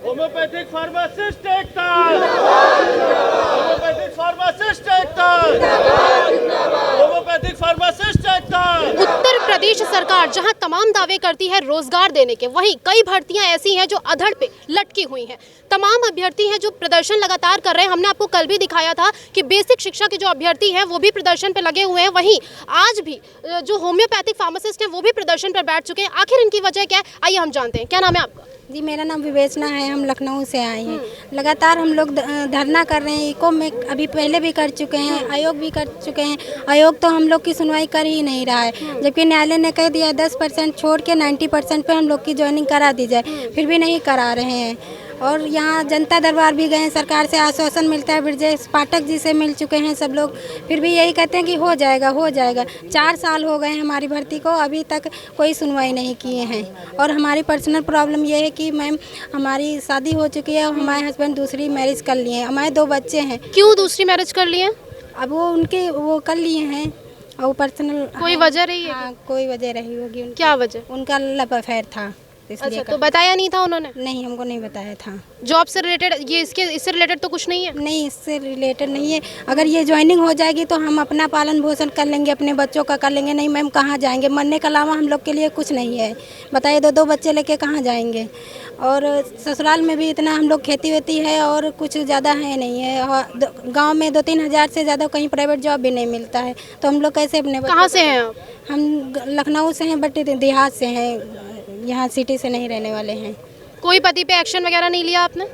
Homeopathic pharmacist एकता, homeopathic pharmacist एकता, homeopathic pharmacist एकता। उत्तर प्रदेश सरकार जहां तमाम दावे करती है रोजगार देने के, वहीं कई भर्तियां ऐसी हैं जो अधड़ पे लटकी हुई हैं। तमाम अभ्यर्थी हैं जो प्रदर्शन लगातार कर रहे हैं। हमने आपको कल भी दिखाया था कि बेसिक शिक्षा के जो अभ्यर्थी हैं वो भी प्रदर्शन पे लगे हुए हैं। वहीं आज भी जो होम्योपैथिक फार्मासिस्ट हैं वो भी प्रदर्शन पर बैठ चुके हैं। आखिर इनकी वजह क्या है, आइए हम जानते हैं। क्या नाम है आपका? जी, मेरा नाम विवेचना है। हम लखनऊ से आए हैं। लगातार हम लोग धरना कर रहे हैं। इको में अभी पहले भी कर चुके हैं, आयोग भी कर चुके हैं। आयोग तो हम लोग की सुनवाई कर ही नहीं रहा है, जबकि न्यायालय ने कह दिया 10% छोड़ के 90% पे हम लोग की ज्वाइनिंग करा दी जाए, फिर भी नहीं करा रहे हैं। और यहाँ जनता दरबार भी गए हैं, सरकार से आश्वासन मिलता है, ब्रजेश पाठक जी से मिल चुके हैं सब लोग, फिर भी यही कहते हैं कि हो जाएगा हो जाएगा। 4 साल हो गए हैं हमारी भर्ती को, अभी तक कोई सुनवाई नहीं किए हैं। और हमारी पर्सनल प्रॉब्लम ये है कि मैम हमारी शादी हो चुकी है और हमारे हस्बैंड दूसरी मैरिज कर लिए हैं। हमारे 2 बच्चे हैं। क्यों दूसरी मैरिज कर लिए? अब वो कर लिए हैं और पर्सनल कोई वजह रही है? हाँ, कोई वजह रही होगी। क्या वजह? उनका लव अफेयर था, इसलिए अच्छा, तो बताया नहीं था उन्होंने? नहीं, हमको नहीं बताया था। जॉब से रिलेटेड ये इससे रिलेटेड तो कुछ नहीं है? नहीं, इससे रिलेटेड नहीं है। अगर ये ज्वाइनिंग हो जाएगी तो हम अपना पालन पोषण कर लेंगे, अपने बच्चों का कर लेंगे। नहीं मैम, कहाँ जाएंगे? मरने के अलावा हम लोग के लिए कुछ नहीं है। बताइए, 2 बच्चे लेके कहाँ जाएंगे? और ससुराल में भी इतना हम लोग खेती वेती है और कुछ ज़्यादा है नहीं है। गांव में 2-3 हज़ार से ज़्यादा कहीं प्राइवेट जॉब भी नहीं मिलता है, तो हम लोग कैसे अपने कहाँ से हैं आप? हम लखनऊ से हैं, बट देहात से हैं, यहाँ सिटी से नहीं रहने वाले हैं। कोई पति पे एक्शन वगैरह नहीं लिया आपने?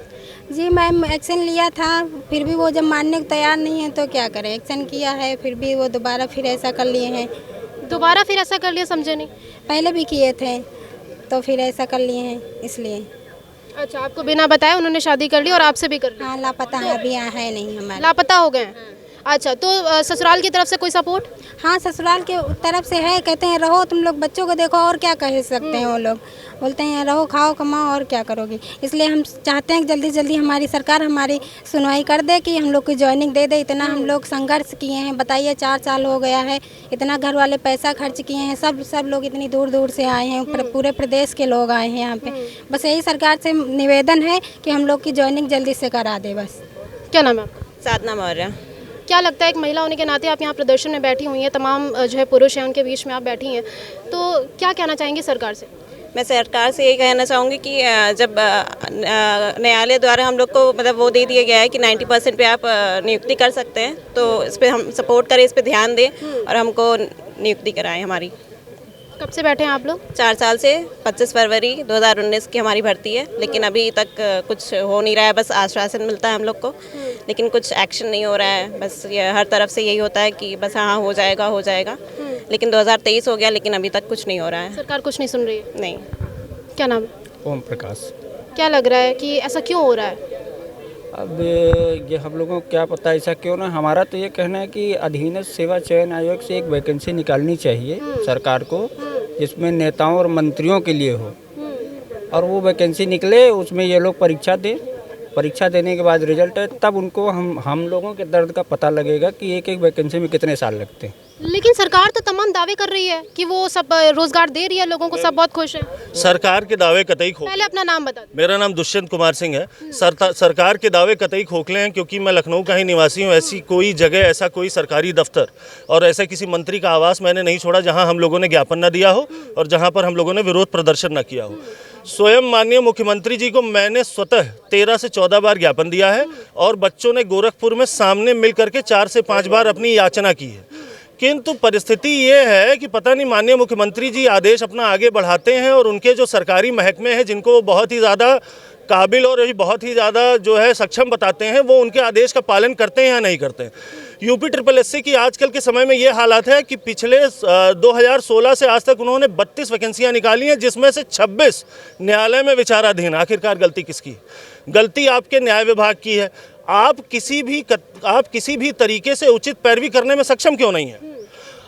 जी मैम, एक्शन लिया था, फिर भी वो जब मानने को तैयार नहीं है तो क्या करें। एक्शन किया है, फिर भी वो दोबारा फिर ऐसा कर लिए हैं। दोबारा फिर ऐसा कर लिया? समझे नहीं। पहले भी किए थे तो फिर ऐसा कर लिए हैं, इसलिए। अच्छा, आपको बिना बताए उन्होंने शादी कर ली और आपसे भी कर ली? हाँ, लापता है, अभी यहाँ है नहीं हमारे। लापता हो गए हैं। अच्छा, तो ससुराल की तरफ से कोई सपोर्ट? हाँ, ससुराल के तरफ से है, कहते हैं रहो तुम लोग, बच्चों को देखो, और क्या कह सकते हैं वो लोग। बोलते हैं रहो, खाओ, कमाओ, और क्या करोगी। इसलिए हम चाहते हैं कि जल्दी जल्दी हमारी सरकार हमारी सुनवाई कर दे कि हम लोग की ज्वाइनिंग दे दे। इतना हम लोग संघर्ष किए हैं, बताइए 4 साल हो गया है। इतना घर वाले पैसा खर्च किए हैं, सब लोग इतनी दूर दूर से आए हैं, पूरे प्रदेश के लोग आए हैं यहाँ पे। बस यही सरकार से निवेदन है कि हम लोग की ज्वाइनिंग जल्दी से करा दे बस। क्या नाम है आपका? साधना मौर्य। क्या लगता है, एक महिला होने के नाते आप यहाँ प्रदर्शन में बैठी हुई हैं, तमाम जो है पुरुष हैं उनके बीच में आप बैठी हैं, तो क्या कहना चाहेंगे सरकार से? मैं सरकार से यही कहना चाहूँगी कि जब न्यायालय द्वारा हम लोग को मतलब वो दे दिया गया है कि 90% पे आप नियुक्ति कर सकते हैं, तो इस पर हम सपोर्ट करें, इस पर ध्यान दें और हमको नियुक्ति कराएं हमारी। कब से बैठे हैं आप लोग? 4 साल से। 25 फरवरी 2019 की हमारी भर्ती है, लेकिन अभी तक कुछ हो नहीं रहा है। बस आश्वासन मिलता है हम लोग को, लेकिन कुछ एक्शन नहीं हो रहा है। बस ये हर तरफ से यही होता है कि बस हाँ हो जाएगा हो जाएगा, लेकिन 2023 हो गया, लेकिन अभी तक कुछ नहीं हो रहा है। सरकार कुछ नहीं सुन रही है? नहीं। क्या नाम है? ओम प्रकाश। क्या लग रहा है कि ऐसा क्यों हो रहा है? अब ये हम लोगों को क्या पता ऐसा क्यों ना। हमारा तो ये कहना है कि अधीनस्थ सेवा चयन आयोग से एक वैकेंसी निकालनी चाहिए सरकार को, जिसमें नेताओं और मंत्रियों के लिए हो, और वो वैकेंसी निकले, उसमें ये लोग परीक्षा दें। परीक्षा देने के बाद रिजल्ट है, तब उनको हम लोगों के दर्द का पता लगेगा कि एक वैकेंसी में कितने साल लगते हैं। लेकिन सरकार तो तमाम दावे कर रही है कि वो सब रोजगार दे रही है लोगों को, सब बहुत खुश हैं। सरकार के दावे कतई खोखले। पहले अपना नाम बता दो। मेरा नाम दुष्यंत कुमार सिंह है। सरकार के दावे कतई खोखले हैं, क्योंकि मैं लखनऊ का ही निवासी हूँ। ऐसी कोई जगह, ऐसा कोई सरकारी दफ्तर और ऐसा किसी मंत्री का आवास मैंने नहीं छोड़ा जहाँ हम लोगों ने ज्ञापन न दिया हो और जहाँ पर हम लोगों ने विरोध प्रदर्शन न किया हो। स्वयं माननीय मुख्यमंत्री जी को मैंने स्वतः 13 से 14 बार ज्ञापन दिया है और बच्चों ने गोरखपुर में सामने मिल करके 4 से 5 बार अपनी याचना की है। किंतु परिस्थिति ये है कि पता नहीं माननीय मुख्यमंत्री जी आदेश अपना आगे बढ़ाते हैं और उनके जो सरकारी महकमे हैं, जिनको वो बहुत ही ज़्यादा काबिल और बहुत ही ज़्यादा जो है सक्षम बताते हैं, वो उनके आदेश का पालन करते हैं या नहीं करते हैं। यूपी SSS की आजकल के समय में ये हालात है कि पिछले 2016 से आज तक उन्होंने 32 वैकेंसियाँ निकाली हैं, जिसमें से 26 न्यायालय में विचाराधीन। आखिरकार गलती किसकी? गलती आपके न्याय विभाग की है। आप किसी भी तरीके से उचित पैरवी करने में सक्षम क्यों नहीं है?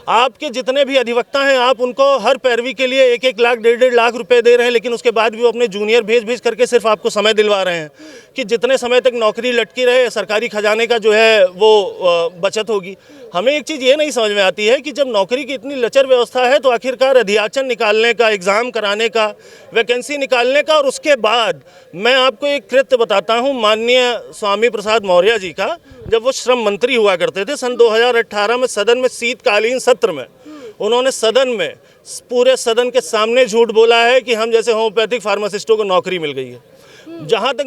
आपके जितने भी अधिवक्ता हैं, आप उनको हर पैरवी के लिए 1-1 लाख 1.5 लाख रुपए दे रहे हैं, लेकिन उसके बाद भी वो अपने जूनियर भेज करके सिर्फ आपको समय दिलवा रहे हैं। कि जितने समय तक नौकरी लटकी रहे सरकारी खजाने का जो है वो बचत होगी। हमें एक चीज़ ये नहीं समझ में आती है कि जब नौकरी की इतनी लचर व्यवस्था है तो आखिरकार अध्याचन निकालने का, एग्ज़ाम कराने का, वैकेंसी निकालने का, और उसके बाद मैं आपको एक कृत्य बताता हूँ माननीय स्वामी प्रसाद मौर्य जी का। जब वो श्रम मंत्री हुआ करते थे सन 2018 में सदन में शीतकालीन सत्र में उन्होंने सदन में पूरे सदन के सामने झूठ बोला है कि हम जैसे होम्योपैथिक फार्मासिस्टों को नौकरी मिल गई है। जहाँ तक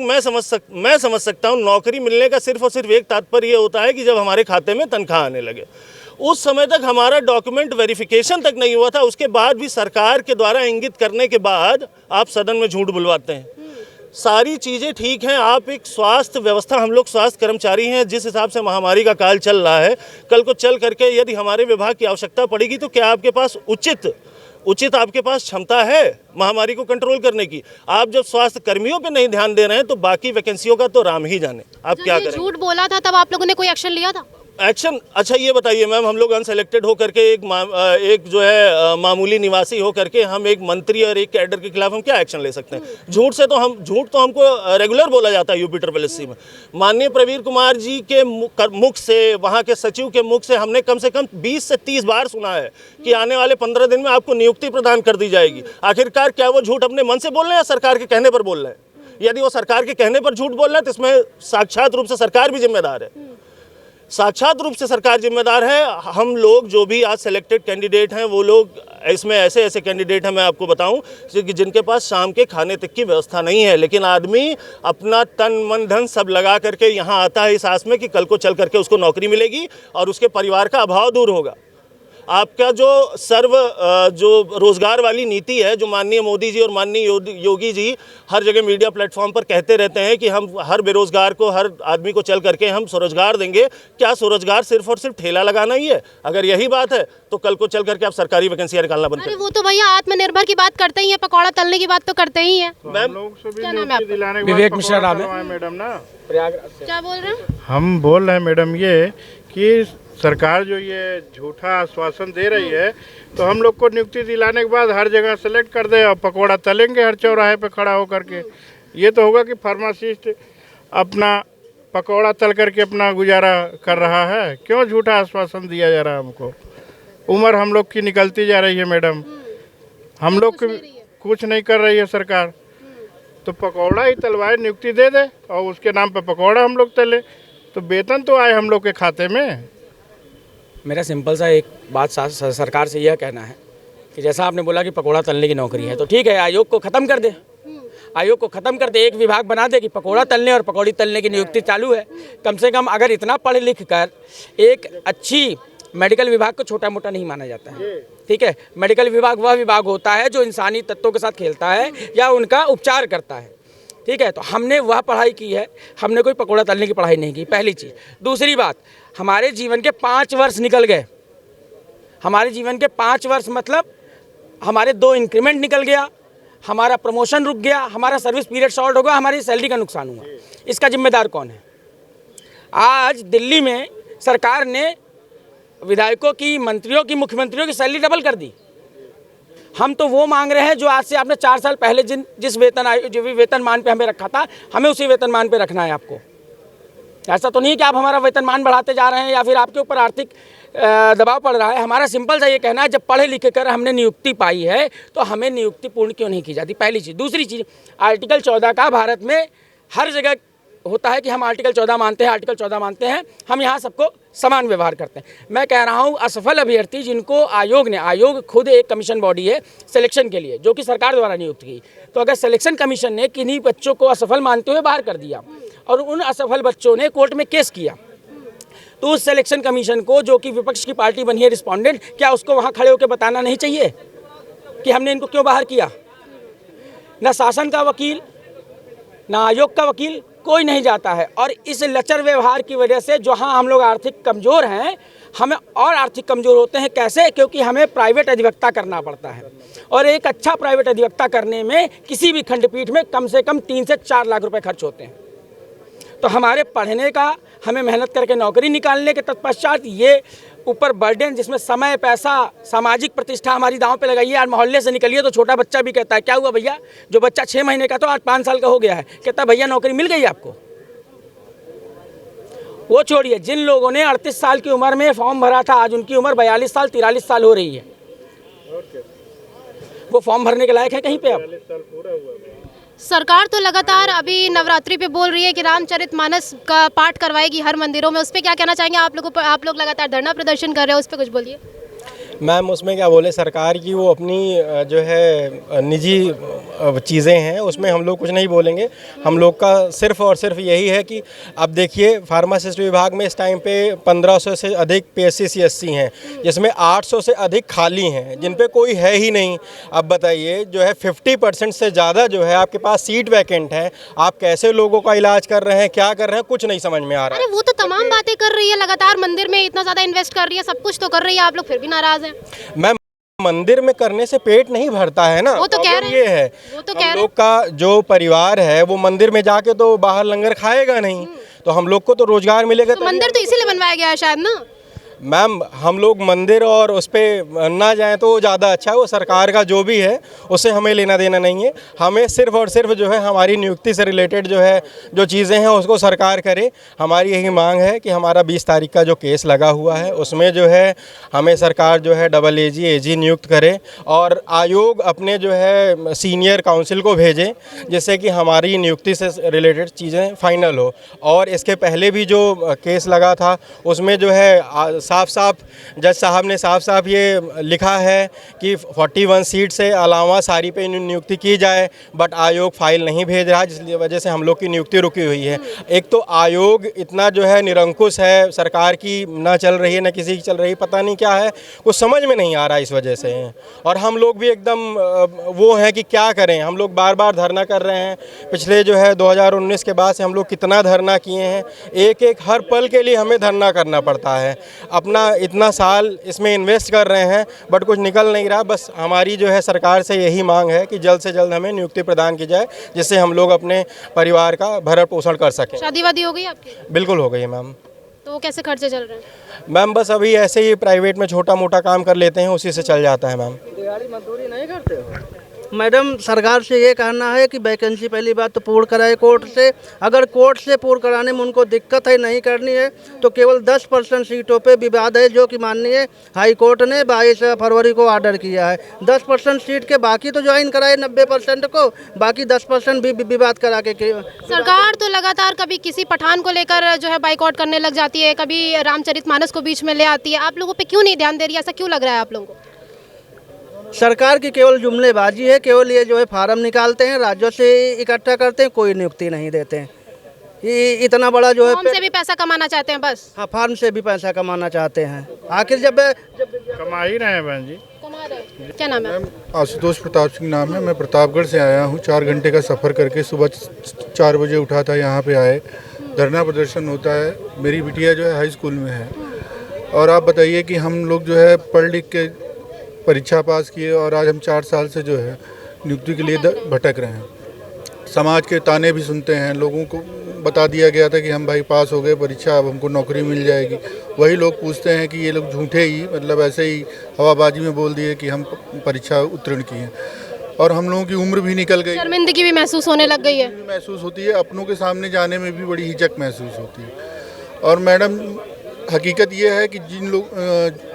मैं समझ सकता हूँ नौकरी मिलने का सिर्फ और सिर्फ एक तात्पर्य ये होता है कि जब हमारे खाते में तनख्वाह आने लगे। उस समय तक हमारा डॉक्यूमेंट वेरिफिकेशन तक नहीं हुआ था, उसके बाद भी सरकार के द्वारा इंगित करने के बाद आप सदन में झूठ बुलवाते हैं। सारी चीज़ें ठीक हैं, आप एक स्वास्थ्य व्यवस्था, हम लोग स्वास्थ्य कर्मचारी हैं, जिस हिसाब से महामारी का काल चल रहा है, कल को चल करके यदि हमारे विभाग की आवश्यकता पड़ेगी तो क्या आपके पास उचित आपके पास क्षमता है महामारी को कंट्रोल करने की? आप जब स्वास्थ्य कर्मियों पे नहीं ध्यान दे रहे हैं तो बाकी वैकेंसियों का तो राम ही जाने। आप क्या करें? झूठ बोला था तब आप लोगों ने कोई एक्शन लिया था? एक्शन, अच्छा ये बताइए मैम, हम लोग अनसेलेक्टेड हो करके एक जो है मामूली निवासी हो करके हम एक मंत्री और एक कैडर के खिलाफ हम क्या एक्शन ले सकते हैं? झूठ तो हमको रेगुलर बोला जाता है यूपी ट्रिपल एससी में। माननीय प्रवीण कुमार जी के मुख से, वहाँ के सचिव के मुख से हमने कम से कम 20 से 30 बार सुना है कि आने वाले 15 दिन में आपको नियुक्ति प्रदान कर दी जाएगी। आखिरकार क्या वो झूठ अपने मन से बोल रहे हैं या सरकार के कहने पर बोल रहे हैं? यदि वो सरकार के कहने पर झूठ बोल रहे हैं तो इसमें साक्षात रूप से सरकार भी जिम्मेदार है, साक्षात रूप से सरकार जिम्मेदार है। हम लोग जो भी आज सिलेक्टेड कैंडिडेट हैं वो लोग इसमें ऐसे कैंडिडेट हैं, मैं आपको बताऊं, कि जिनके पास शाम के खाने तक की व्यवस्था नहीं है, लेकिन आदमी अपना तन मन धन सब लगा करके यहाँ आता है इस आस में कि कल को चल करके उसको नौकरी मिलेगी और उसके परिवार का अभाव दूर होगा। आपका जो जो रोज़गार वाली नीति है, जो माननीय मोदी जी और माननीय योगी जी हर जगह मीडिया प्लेटफॉर्म पर कहते रहते हैं कि हम हर बेरोज़गार को, हर आदमी को चल करके हम स्वरोजगार देंगे, क्या स्वरोजगार सिर्फ और सिर्फ ठेला लगाना ही है? अगर यही बात है तो कल को चल करके आप सरकारी वैकेंसियाँ निकालना बंद करें। वो तो भैया आत्मनिर्भर की बात करते ही है, पकौड़ा तलने की बात तो करते ही है। क्या नाम है आपका? विवेक मिश्रा नाम है मैडम ना। क्या बोल रहे हैं? हम बोल रहे हैं मैडम ये कि सरकार जो ये झूठा आश्वासन दे रही है तो हम लोग को नियुक्ति दिलाने के बाद हर जगह सेलेक्ट कर दे और पकौड़ा तलेंगे हर चौराहे पे खड़ा होकर के। ये तो होगा कि फार्मासिस्ट अपना पकौड़ा तल करके अपना गुजारा कर रहा है? क्यों झूठा आश्वासन दिया जा रहा है हमको? उम्र हम लोग की निकलती जा रही है मैडम, हम लोग कुछ नहीं कर रही है सरकार। तो पकौड़ा ही तलवाए, नियुक्ति दे दे और उसके नाम पे पकौड़ा हम लोग तले, तो वेतन तो आए हम लोग के खाते में। मेरा सिंपल सा एक बात सरकार से यह कहना है कि जैसा आपने बोला कि पकौड़ा तलने की नौकरी है, तो ठीक है, आयोग को ख़त्म कर दे, आयोग को ख़त्म कर दे, एक विभाग बना दे कि पकौड़ा तलने और पकौड़ी तलने की नियुक्ति चालू है। कम से कम अगर इतना पढ़ लिख कर एक अच्छी मेडिकल विभाग को छोटा मोटा नहीं माना जाता है, ठीक है। मेडिकल विभाग वह विभाग होता है जो इंसानी तत्वों के साथ खेलता है या उनका उपचार करता है, ठीक है। तो हमने वह पढ़ाई की है, हमने कोई पकौड़ा तलने की पढ़ाई नहीं की, पहली चीज़। दूसरी बात, हमारे जीवन के 5 वर्ष निकल गए, हमारे जीवन के 5 वर्ष मतलब हमारे 2 इंक्रीमेंट निकल गया, हमारा प्रमोशन रुक गया, हमारा सर्विस पीरियड शॉर्ट हो गया, हमारी सैलरी का नुकसान हुआ। इसका जिम्मेदार कौन है? आज दिल्ली में सरकार ने विधायकों की, मंत्रियों की, मुख्यमंत्रियों की सैलरी डबल कर दी। हम तो वो मांग रहे हैं जो आज से आपने 4 साल पहले जिस वेतनमान पे हमें रखा था, हमें उसी वेतनमान पे रखना है आपको। ऐसा तो नहीं है कि आप हमारा वेतनमान बढ़ाते जा रहे हैं या फिर आपके ऊपर आर्थिक दबाव पड़ रहा है। हमारा सिंपल सा ये कहना है, जब पढ़े लिखे कर हमने नियुक्ति पाई है तो हमें नियुक्ति पूर्ण क्यों नहीं की जाती? पहली चीज़। दूसरी चीज़, आर्टिकल 14 का भारत में हर जगह होता है कि हम आर्टिकल 14 मानते हैं, आर्टिकल 14 मानते हैं, हम यहाँ सबको समान व्यवहार करते हैं। मैं कह रहा हूँ असफल अभ्यर्थी जिनको आयोग खुद एक कमीशन बॉडी है सिलेक्शन के लिए, जो कि सरकार द्वारा नियुक्त की, तो अगर सिलेक्शन कमीशन ने किन्हीं बच्चों को असफल मानते हुए बाहर कर दिया और उन असफल बच्चों ने कोर्ट में केस किया, तो उस सिलेक्शन कमीशन को, जो कि विपक्ष की पार्टी बनी है रिस्पोंडेंट, क्या उसको वहाँ खड़े होकर बताना नहीं चाहिए कि हमने इनको क्यों बाहर किया? न शासन का वकील, न आयोग का वकील, कोई नहीं जाता है। और इस लचर व्यवहार की वजह से जहाँ हम लोग आर्थिक कमज़ोर हैं, हमें और आर्थिक कमज़ोर होते हैं। कैसे? क्योंकि हमें प्राइवेट अधिवक्ता करना पड़ता है, और एक अच्छा प्राइवेट अधिवक्ता करने में किसी भी खंडपीठ में कम से कम 3 से 4 लाख रुपए खर्च होते हैं। तो हमारे पढ़ने का, हमें मेहनत करके नौकरी निकालने के तत्पश्चात ये ऊपर बर्डन, जिसमें समय, पैसा, सामाजिक प्रतिष्ठा हमारी दांव पे लगाइए। आज मोहल्ले से निकलिए तो छोटा बच्चा भी कहता है क्या हुआ भैया, जो बच्चा 6 महीने का तो आज 5 साल का हो गया है, कहता भैया नौकरी मिल गई आपको। वो छोड़िए, जिन लोगों ने 38 साल की उम्र में फॉर्म भरा था, आज उनकी उम्र 42 साल 43 साल हो रही है। वो फॉर्म भरने के लायक है कहीं पे अब? सरकार तो लगातार अभी नवरात्रि पे बोल रही है कि रामचरितमानस का पाठ करवाएगी हर मंदिरों में। उस पर क्या कहना चाहेंगे आप लोगों पर? आप लोग लगातार धरना प्रदर्शन कर रहे हो, उस पर कुछ बोलिए। मैम उसमें क्या बोले, सरकार की वो अपनी जो है निजी चीज़ें हैं, उसमें हम लोग कुछ नहीं बोलेंगे। हम लोग का सिर्फ़ और सिर्फ यही है कि अब देखिए फार्मासिस्ट विभाग में इस टाइम पे 1500 से अधिक PSC CSC हैं, जिसमें 800 से अधिक खाली हैं, जिन पे कोई है ही नहीं। अब बताइए जो है 50% से ज़्यादा जो है आपके पास सीट वैकेंट है, आप कैसे लोगों का इलाज कर रहे हैं, क्या कर रहे हैं, कुछ नहीं समझ में आ रहा है। अरे वो तो तमाम बातें कर रही है, लगातार मंदिर में इतना ज़्यादा इन्वेस्ट कर रही है, सब कुछ तो कर रही है, आप लोग फिर भी नाराज़ हैं। मैम मंदिर में करने से पेट नहीं भरता है ना, वो तो कह रहे हैं, ये है वो तो कह हम रहे लोग का जो परिवार है वो मंदिर में जाके तो बाहर लंगर खाएगा नहीं, तो हम लोग को तो रोजगार मिलेगा। तो मंदिर तो इसीलिए बनवाया गया है शायद ना। मैम हम लोग मंदिर और उस पर ना जाएं तो ज़्यादा अच्छा है। वो सरकार का जो भी है उससे हमें लेना देना नहीं है। हमें सिर्फ और सिर्फ जो है हमारी नियुक्ति से रिलेटेड जो है जो चीज़ें हैं उसको सरकार करे। हमारी यही मांग है कि हमारा 20 तारीख का जो केस लगा हुआ है उसमें जो है हमें सरकार जो है AG नियुक्त करे और आयोग अपने जो है सीनियर काउंसिल को भेजे, जिससे कि हमारी नियुक्ति से रिलेटेड चीज़ें फाइनल हो। और इसके पहले भी जो केस लगा था उसमें जो है साफ साफ जज साहब ने साफ साफ ये लिखा है कि 41 सीट से अलावा सारी पे नियुक्ति की जाए, बट आयोग फाइल नहीं भेज रहा, जिसकी वजह से हम लोग की नियुक्ति रुकी हुई है। एक तो आयोग इतना जो है निरंकुश है, सरकार की ना चल रही है ना किसी की चल रही, पता नहीं क्या है, कुछ समझ में नहीं आ रहा इस वजह से। और हम लोग भी एकदम वो हैं कि क्या करें। हम लोग बार बार धरना कर रहे हैं, पिछले जो है 2019 के बाद से हम लोग कितना धरना किए हैं, एक एक हर पल के लिए हमें धरना करना पड़ता है। अपना इतना साल इसमें इन्वेस्ट कर रहे हैं बट कुछ निकल नहीं रहा। बस हमारी जो है सरकार से यही मांग है कि जल्द से जल्द हमें नियुक्ति प्रदान की जाए, जिससे हम लोग अपने परिवार का भरण पोषण कर सकें। शादी वादी हो गई आपकी? बिल्कुल हो गई है मैम। तो कैसे खर्चे चल रहे हैं? मैम बस अभी ऐसे ही प्राइवेट में छोटा मोटा काम कर लेते हैं, उसी से चल जाता है मैम। दिहाड़ी मजदूरी नहीं करते हो? मैडम सरकार से ये कहना है कि वैकेंसी पहली बात तो पूर्ण कराए कोर्ट से। अगर कोर्ट से पूर्ण कराने में उनको दिक्कत है, नहीं करनी है, तो केवल 10% सीटों पे विवाद है, जो कि माननीय हाई कोर्ट ने 22 फरवरी को ऑर्डर किया है। 10% सीट के बाकी तो ज्वाइन कराए 90% को, बाकी 10% भी विवाद करा के। सरकार तो लगातार कभी किसी पठान को लेकर जो है बाइकआउट करने लग जाती है, कभी रामचरितमानस को बीच में ले आती है। आप लोगों पे क्यों नहीं ध्यान दे रही है? ऐसा क्यों लग रहा है आप लोगों को? सरकार की केवल जुमलेबाजी है, केवल ये जो है फार्म निकालते हैं, राज्यों से इकट्ठा करते हैं, कोई नियुक्ति नहीं देते हैं। ये इतना बड़ा जो है फॉर्म से भी पैसा कमाना चाहते हैं बस। हाँ, फार्म से भी पैसा कमाना चाहते हैं। आखिर जब कमा ही रहे हैं बहन जी। कमा रहे। क्या नाम है? आशुतोष प्रताप सिंह नाम है। मैं प्रतापगढ़ से आया हूँ, 4 घंटे का सफ़र करके। सुबह 4 बजे उठा था, यहाँ पे आए, धरना प्रदर्शन होता है। मेरी बिटिया जो है हाई स्कूल में है, और आप बताइए कि हम लोग जो है पढ़ लिख के परीक्षा पास किए और आज हम 4 साल से जो है नियुक्ति के लिए भटक रहे हैं। समाज के ताने भी सुनते हैं। लोगों को बता दिया गया था कि हम भाई पास हो गए परीक्षा, अब हमको नौकरी मिल जाएगी। वही लोग पूछते हैं कि ये लोग झूठे ही, मतलब ऐसे ही हवाबाजी में बोल दिए कि हम परीक्षा उत्तीर्ण किए, और हम लोगों की उम्र भी निकल गई। शर्मिंदगी भी महसूस होने लग गई है। महसूस होती है, अपनों के सामने जाने में भी बड़ी हिचक महसूस होती है। और मैडम हकीकत ये है कि जिन लोग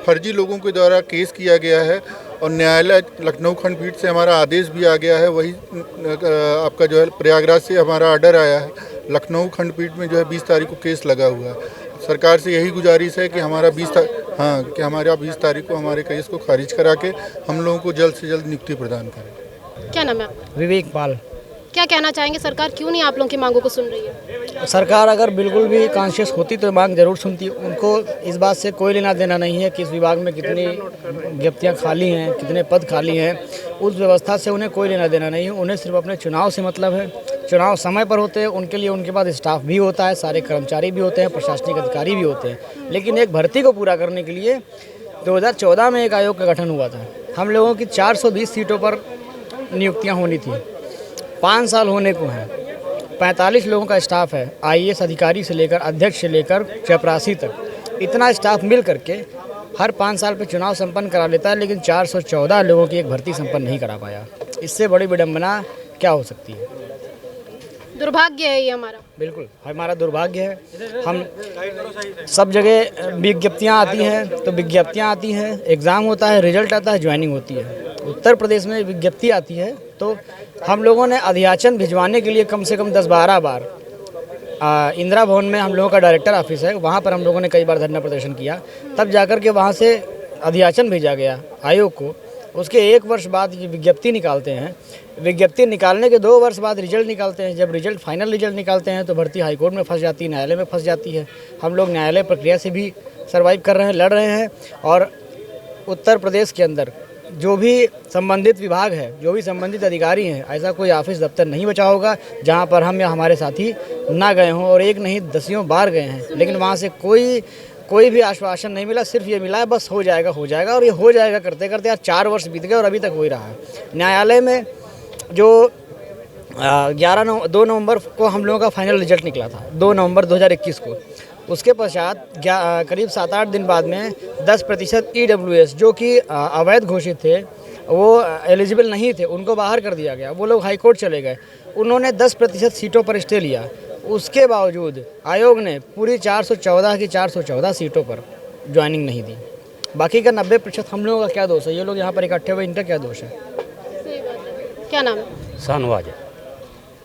फर्जी लोगों के द्वारा केस किया गया है और न्यायालय लखनऊ खंडपीठ से हमारा आदेश भी आ गया है, वही आपका जो है प्रयागराज से हमारा ऑर्डर आया है। लखनऊ खंडपीठ में जो है 20 तारीख को केस लगा हुआ है। सरकार से यही गुजारिश है कि हमारा 20 तारीख को हमारे केस को खारिज करा के हम लोगों को जल्द से जल्द नियुक्ति प्रदान करें। क्या नाम है? विवेक पाल। क्या कहना चाहेंगे, सरकार क्यों नहीं आप लोगों की मांगों को सुन रही है? सरकार अगर बिल्कुल भी कॉन्शियस होती तो मांग जरूर सुनती। उनको इस बात से कोई लेना देना नहीं है कि इस विभाग में कितनी नियुक्तियाँ खाली हैं, कितने पद खाली हैं। उस व्यवस्था से उन्हें कोई लेना देना नहीं है। उन्हें सिर्फ अपने चुनाव से मतलब है। चुनाव समय पर होते हैं, उनके लिए उनके पास स्टाफ भी होता है, सारे कर्मचारी भी होते हैं, प्रशासनिक अधिकारी भी होते हैं। लेकिन एक भर्ती को पूरा करने के लिए 2014 में एक आयोग का गठन हुआ था। हम लोगों की 420 सीटों पर नियुक्तियाँ होनी थी। 5 साल होने को हैं। 45 लोगों का स्टाफ है, IAS अधिकारी से लेकर अध्यक्ष से लेकर चपरासी तक। इतना स्टाफ मिल करके हर 5 साल पे चुनाव संपन्न करा लेता है, लेकिन 414 लोगों की एक भर्ती संपन्न नहीं करा पाया। इससे बड़ी विडंबना क्या हो सकती है? दुर्भाग्य है ये हमारा। बिल्कुल हमारा दुर्भाग्य है। हम सब जगह विज्ञप्तियाँ आती हैं तो विज्ञप्तियाँ आती हैं, एग्ज़ाम होता है, रिजल्ट आता है, ज्वाइनिंग होती है। उत्तर प्रदेश में विज्ञप्ति आती है तो हम लोगों ने अध्याचन भिजवाने के लिए कम से कम 10-12 बार इंदिरा भवन में हम लोगों का डायरेक्टर ऑफिस है, वहाँ पर हम लोगों ने कई बार धरना प्रदर्शन किया, तब जाकर के वहाँ से अध्याचन भेजा गया आयोग को। उसके 1 वर्ष बाद ये विज्ञप्ति निकालते हैं, विज्ञप्ति निकालने के 2 वर्ष बाद रिजल्ट निकालते हैं। जब रिजल्ट फाइनल रिजल्ट निकालते हैं तो भर्ती हाईकोर्ट में फंस जाती है, न्यायालय में फंस जाती है। हम लोग न्यायालय प्रक्रिया से भी सर्वाइव कर रहे हैं, लड़ रहे हैं। और उत्तर प्रदेश के अंदर जो भी संबंधित विभाग है, जो भी संबंधित अधिकारी हैं, ऐसा कोई ऑफिस दफ्तर नहीं बचा होगा जहाँ पर हम या हमारे साथी ना गए हों, और एक नहीं दसियों बार गए हैं, लेकिन वहाँ से कोई भी आश्वासन नहीं मिला। सिर्फ ये मिला है बस हो जाएगा, और ये हो जाएगा करते करते आज 4 वर्ष बीत गए और अभी तक हो ही रहा है। न्यायालय में जो 2 नवंबर को हम लोगों का फाइनल रिजल्ट निकला था, 2 नवंबर 2021 को। उसके पश्चात करीब 7-8 दिन बाद में 10% EWS जो कि अवैध घोषित थे, वो एलिजिबल नहीं थे, उनको बाहर कर दिया गया। वो लोग हाई कोर्ट चले गए, उन्होंने 10% सीटों पर स्टे लिया। उसके बावजूद आयोग ने पूरी 414 की 414 सीटों पर ज्वाइनिंग नहीं दी। बाकी का 90% हम लोगों का क्या दोष है? ये लोग यहाँ पर इकट्ठे हुए, इनका क्या दोष है? क्या नाम है? शाहनवाज।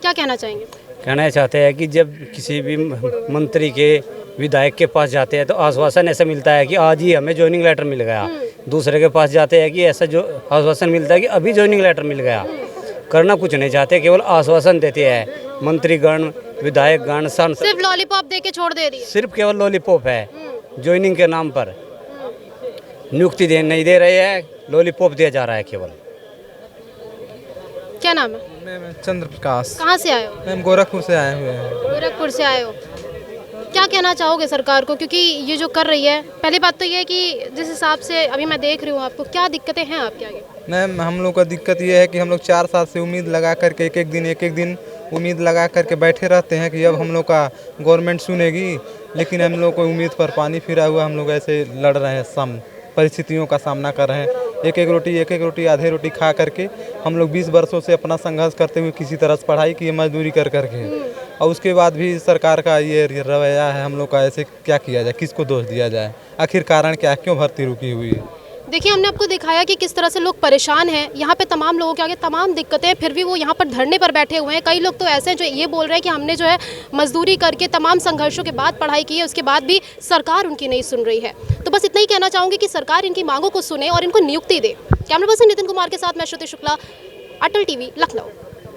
क्या कहना चाहेंगे? कहना चाहते हैं कि जब किसी भी मंत्री के, विधायक के पास जाते हैं तो आश्वासन ऐसा मिलता है कि आज ही हमें ज्वाइनिंग लेटर मिल गया। दूसरे के पास जाते हैं कि ऐसा जो आश्वासन मिलता है कि अभी ज्वाइनिंग लेटर मिल गया। करना कुछ नहीं चाहते, केवल आश्वासन देते हैं। मंत्रीगण, विधायकगण सिर्फ लॉलीपॉप दे के छोड़ दे रही है, सिर्फ केवल लॉलीपॉप है। ज्वाइनिंग के नाम पर नियुक्ति नहीं दे रहे हैं, लॉलीपॉप दिया जा रहा है केवल। क्या नाम है? मैं चंद्र प्रकाश। कहाँ से आए हो? मैं गोरखपुर से आए हुए हैं। गोरखपुर से आए हो, क्या कहना चाहोगे सरकार को? क्योंकि ये जो कर रही है, पहली बात तो ये है कि जिस हिसाब से अभी मैं देख रही हूँ आपको, क्या दिक्कतें हैं आपके आगे? मैम हम लोग का दिक्कत ये है कि हम लोग 4 साल से उम्मीद लगा करके एक एक दिन उम्मीद लगा करके बैठे रहते हैं कि अब हम लोग का गवर्नमेंट सुनेगी, लेकिन हम लोग को उम्मीद पर पानी फिरा हुआ। हम लोग ऐसे लड़ रहे हैं, परिस्थितियों का सामना कर रहे हैं। एक एक रोटी आधे रोटी खा करके हम लोग 20 वर्षों से अपना संघर्ष करते हुए किसी तरह से पढ़ाई की, मजदूरी कर करके, और उसके बाद भी सरकार का ये रवैया है हम लोग का। ऐसे क्या किया जाए, किसको दोष दिया जाए? आखिर कारण क्या है, क्यों भर्ती रुकी हुई है? देखिए, हमने आपको दिखाया कि किस तरह से लोग परेशान हैं। यहाँ पे तमाम लोगों के आगे तमाम दिक्कतें, फिर भी वो यहाँ पर धरने पर बैठे हुए हैं। कई लोग तो ऐसे हैं जो ये बोल रहे हैं कि हमने जो है मजदूरी करके तमाम संघर्षों के बाद पढ़ाई की है, उसके बाद भी सरकार उनकी नहीं सुन रही है। तो बस इतना ही कहना चाहूँगी कि सरकार इनकी मांगों को सुने और इनको नियुक्ति दे। कैमरा पर्सन नितिन कुमार के साथ मैं श्रुति शुक्ला, अटल टीवी, लखनऊ।